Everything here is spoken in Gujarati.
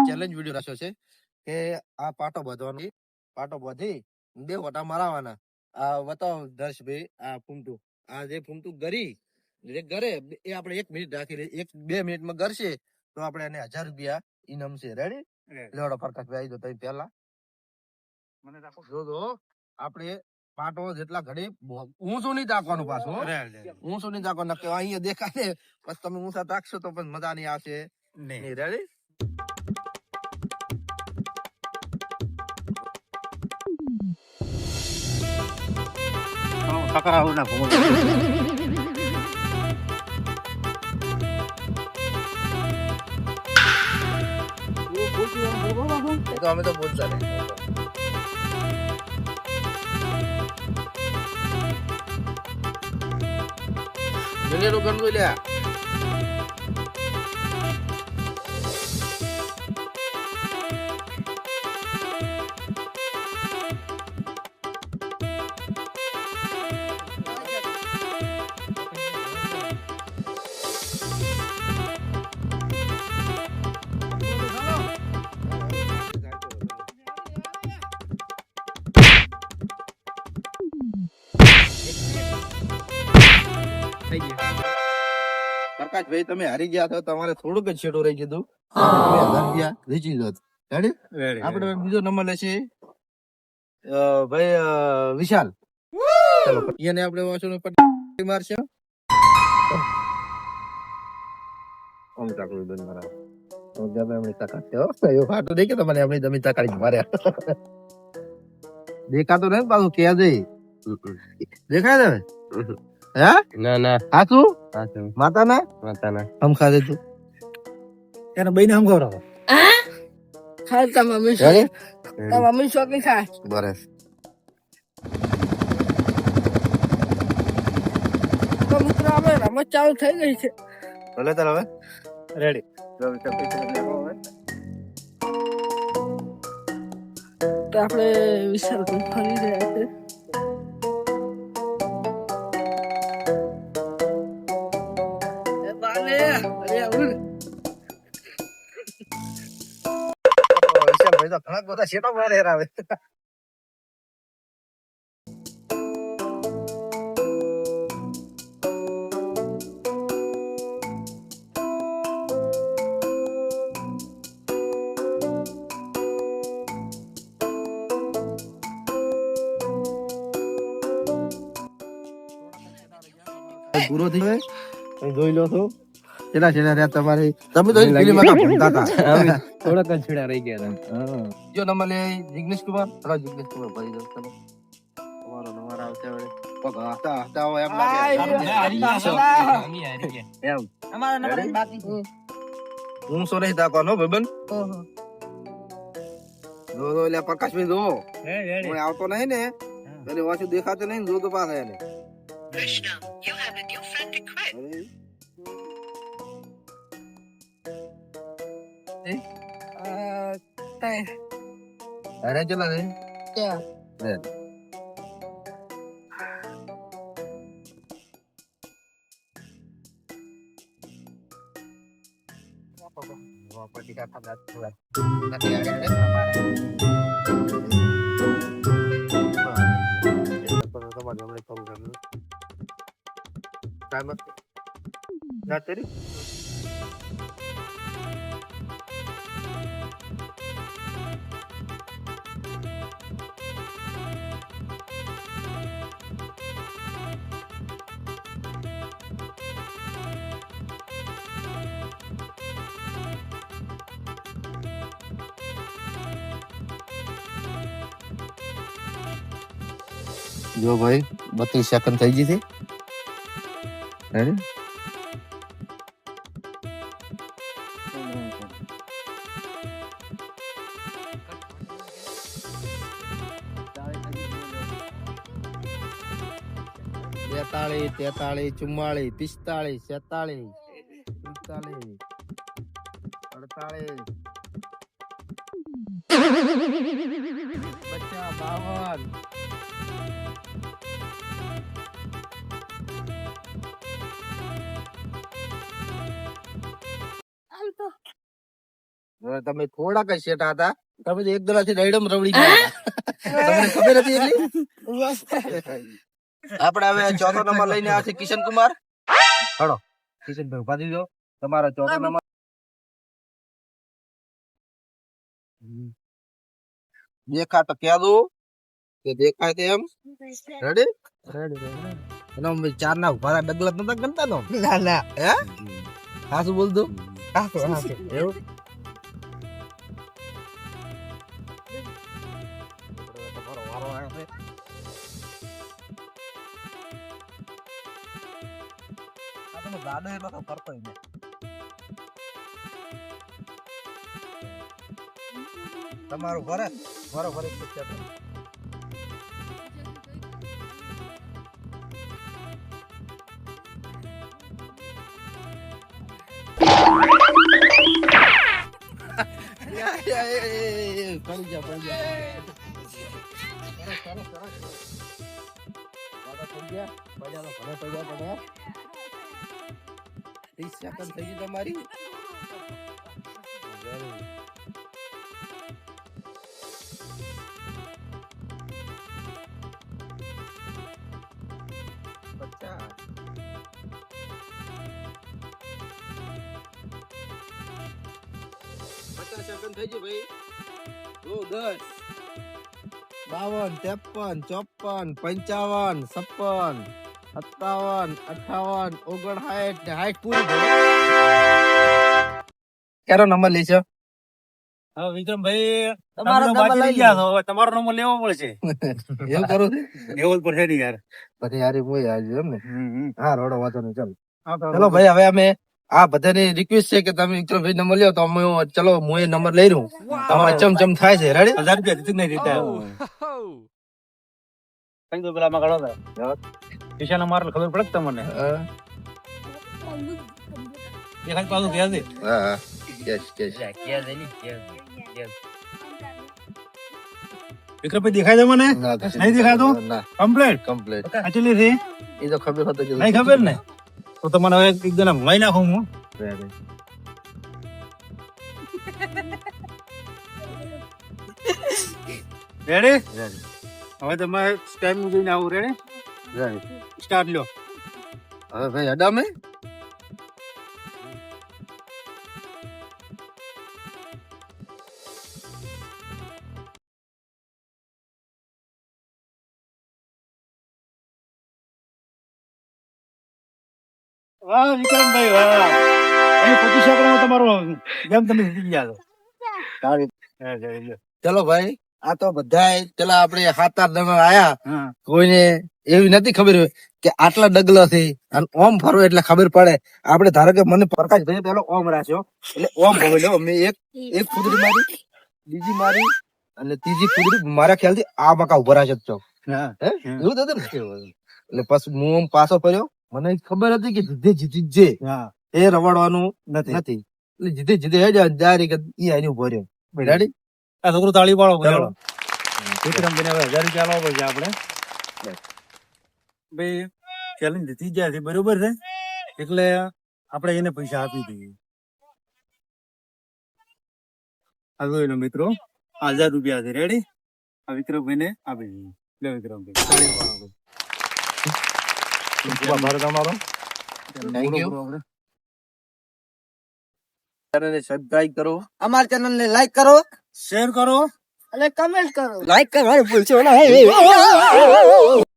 ચેલેન્જ વિડિયો રાખ્યો છે કે આ પાટો બાંધવાનો, પાટો બાંધી 2 ઓટા મારવાના. આ બતાવો દર્શભાઈ, આ ફૂમતું, આ જે ફૂમતું ગરી જે ગરે એ આપણે 1 મિનિટ રાખી લે, 1-2 મિનિટમાં ગરશે તો આપણે એને 1000 રૂપિયા ઇનામ છે. રેડી? લેવડો પ્રકાશભાઈ આવી તો પહેલા મને રાખો. જો આપણે પાટો જેટલા ઘડી ઊંચું નહીં તાકવાનું, પાછું ઊંચું નહીં તાકવાનું, કે અહીંયા દેખાય પછી તમે ઊંચા તાકશો તો પછી મજા નહીં આવશે નહીં. રેડી? તો અમે તો બોલતા નહીં. જુનિયર ગણવું લ્યા. પ્રકાશભાઈ તમે હારી ગયા તો તમારે થોડુંક જ છેડો રહી ગયું. રીચી જોત. રેડી? આપણે બીજો નંબર લેશે ભાઈ વિશાલ. ચલો એને આપણે વાંચો પટ્ટી મારશે. ઓમ ચાકડી બંધ મારા તો ગમે એમની તાકાત છે. હો એ ફાટો દેખે તો મને આપણી જમીન તાકાડી માર્યા. દેખાતો નહીં પાછું કે જઈ દેખાય ને? હે ના ના હાચું હાચું માતા ના હમ ખા દે તું એને બઈને હમ ખવડાવો. ખાય તા મમ્મી શોખી, તા મમ્મી શોખી ખાય. બરાબર. તો મિત્રો આપણે રમત ચાલુ થઈ ગઈ છે. ભલે તાર હવે રેડી. તો આપણે વિશાલ પણ ફરી રહ્યા છે. વિશાલભાઈ તો ઘણા બધા શેટો મારે આવે. પૂરો થઈ ગયો. જોઈ લો છો કેટલા છેડા રહ્યા તમારે. તમે તો ફિલ્મમાં ભણતા હતા. થોડાક જ છેડા રહી ગયા હતા. જો નંબર લે જિગ્નેશ કુમાર. જિગ્નેશ કુમાર ભરી દો તમે. તમારો નંબર આવશે હવે. પગ હતા હતા હોય એમ લાગે. એમ અમારો નંબર બાકી. હું સો નહીં તાકવાનો ભાઈબંધ. જો એટલે પ્રકાશભાઈ જો કોઈ આવતો નહીં ને એટલે વાંચું દેખાતું નહીં. જો તો પાસે એને Krishna, you have a new friend request. અરે ચલા રે જો ભાઈ 32 સેકન્ડ થઈ ગઈ છે. રેડી? તેતાળીસ, 44, 45, 46, 47, 48, 52. પણ તમે થોડા કઈ શેઠા હતા. તમે તો એક દલાથી રાઈડમ રવડી ગયા હતા. તમને ખબર હતી એટલી? આપણે હવે ચોથો નંબર લઈને આવ્યા છે કિશન કુમાર. હળો કિશનભાઈ ઉભા થઈ જાઓ. તમારો ચોથો નંબર દેખા તો ક્યાં દો કે દેખાય તેમ. રેડી અને અમે ચાર ના ઉભા ડગલા નતા ગણતા તો. ના ના હે હા શું બોલતું એવું. તમારો વારો આવ્યો છે. આ તમે ગાડો એટલો તો કરતો જ નહીં. તમારું ઘરે બરોબર એક છે. પડી જા સરસ સરસ. દાદા થઈ ગયા પૈસાનો ઘરે પૈસા તમે 30 સેકન્ડ થઈ ગઈ તમારી. પચાસ સેકન્ડ થઈ ગયું ભાઈ. 10 52 53 54 55 56 57 58 59 ને 60 પૂરી થઈ. ક્યારો નંબર લેશો? હવે વિક્રમભાઈ તમારો તમને નંબર બાકી લઈ રહી ગયા તો હવે તમારો નંબર લેવો પડશે. એવું કરું છું લેવલ પર છે ને યાર. પછી યાર હું યાર એમ ને. હમ. હા રોડો વાંધો નહીં ચાલો. હા તો ચલો ભાઈ હવે અમે આ બધાની રિક્વેસ્ટ છે કે તમે વિક્રમભાઈ નંબર લ્યો તો અમે ચલો હું એ નંબર લઈ રહ્યું. તમારે ચમ થાય છે રેડી? 1000 રૂપિયા દીધું નહીં દીધા. કઈ તો પેલા માં કાઢો હતા. કિશાના માર ખબર પડે કે તમને. એ ખાલી પાછું ગયા છે. હા યસ વિક્રમભાઈ દેખાય છે મને? નહીં દેખાતું? ના કમ્પ્લીટ કમ્પ્લીટ. actually છે એ તો ખબર હતો કે નહીં ખબર ને તો તમને હવે એક જણા ભમાઈ નાખું હું. રેડી હવે તમારે ટાઈમ જોઈને આવું. રેડી સ્ટાર્ટ લ્યો. હવે ભાઈ અડામે વાહ વિક્રમભાઈ વાહ. અહીં 25 સેકન્ડમાં તમારો ગેમ તમે જીતી ગયા છો. ચલો ભાઈ આ તો બધા પેલા આપણે 7-8 નંબર આયા. હા કોઈને એવી નથી ખબર હોય કે આટલા ડગલા છે અને ઓમ ફરો એટલે ખબર પડે. આપણે ધારો કે મને પ્રકાશભાઈ પેલો ઓમ રાખ્યો એટલે ઓમ ભરેલો. મેં એક કુદરી મારી, બીજી મારી અને ત્રીજી કુદરી મારા ખ્યાલથી આ મકા ઉભા રાખે જ છો. હા હે એવું થતું ને એટલે પછી હું ઓમ પાછો પડ્યો. મને ખબર હતી કે જીતી જે હા એ રવાડવાનું નથી. નથી એટલે જીતે હેડ ડાયરેક્ટ ઈ આની ઉભો રહ્યો. રેડી આ છોકરો તાળી પાડો ચાલો. ચાલો. વિક્રમભાઈને હવે 1000 રૂપિયા લાવવા પડશે આપણે. ભાઈ ચેલેન્જ જીતી ગયા છે બરોબર છે એટલે આપણે એને પૈસા આપી દઈએ. આ જોઈ લો મિત્રો 1000 રૂપિયા છે. રેડી આ વિક્રમભાઈને આપી દઈએ. લે વિક્રમભાઈ તાળી પાડો. આભાર તમારો. Thank you. આપણે ચેનલને સબસ્ક્રાઇબ કરો. અમારા ચેનલ ને લાઈક કરો શેર કરો. અને કમેન્ટ કરો. લાઈક કરવાનું ભૂલશો નહીં.